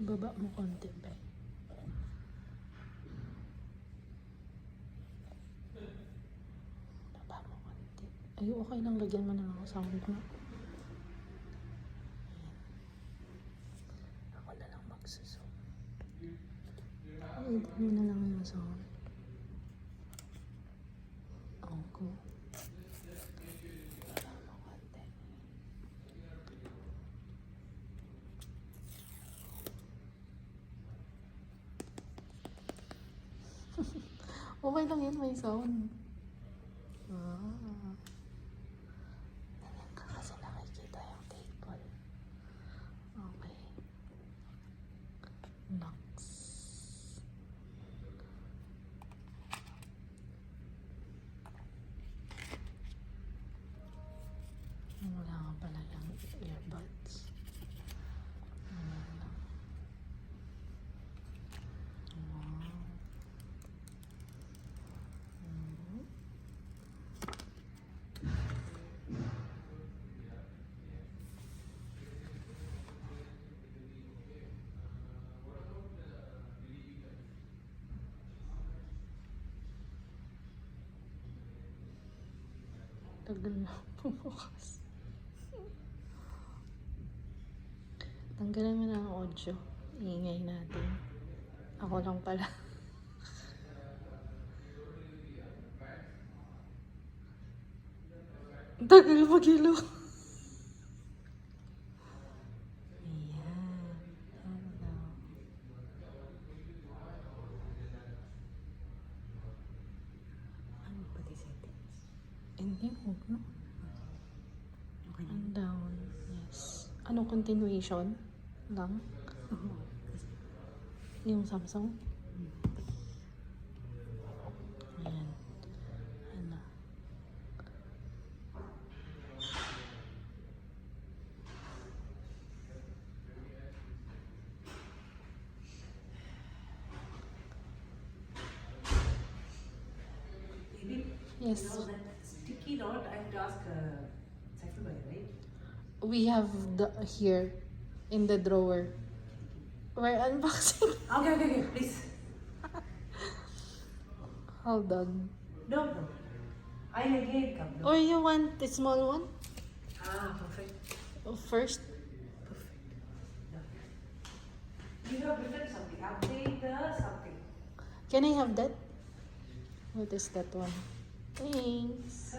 Baba mo konti, be. Baba mo konti. Ay, okay lang. Lagyan mo na lang ako sound mo. Ako na lang magsusum. Edit mo na lang yung sound. Okay. Baba mo konti. Okay lang yun, may sound. Ganyan ka kasi nakikita yung table. Okay. Next. Wala nga pala yung earbuds. Ayan lang. Wow. Tagal na bumukas. Tanggalin mo na ang audio. Iingay natin. Ako lang pala. Tagal mag-ilaw. Ayan. Hello. Ano pati settings? Hindi, huwag no. Okay na. And down. Yes. Anong continuation? Lang? Oo. Yung Samsung? Ayan. Ano? Maybe, Yes. that sticky note, I have to ask Saifullah, right? We have the here in the drawer. We're unboxing. Okay, please. Hold on. No. I again come. No. Or you want the small one? Perfect. First? No. You have written something. Update the something. Can I have that? What is that one? Thanks.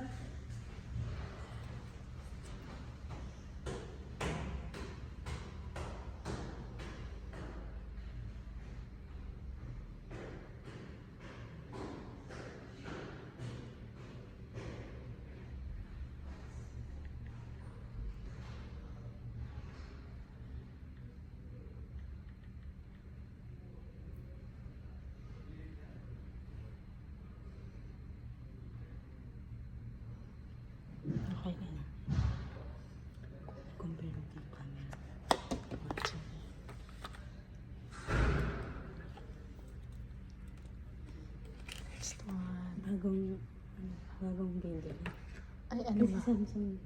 Okay na yun. Compare with the camera. Next one. Bagong building. Ay, ano Kasi ba? Samsung.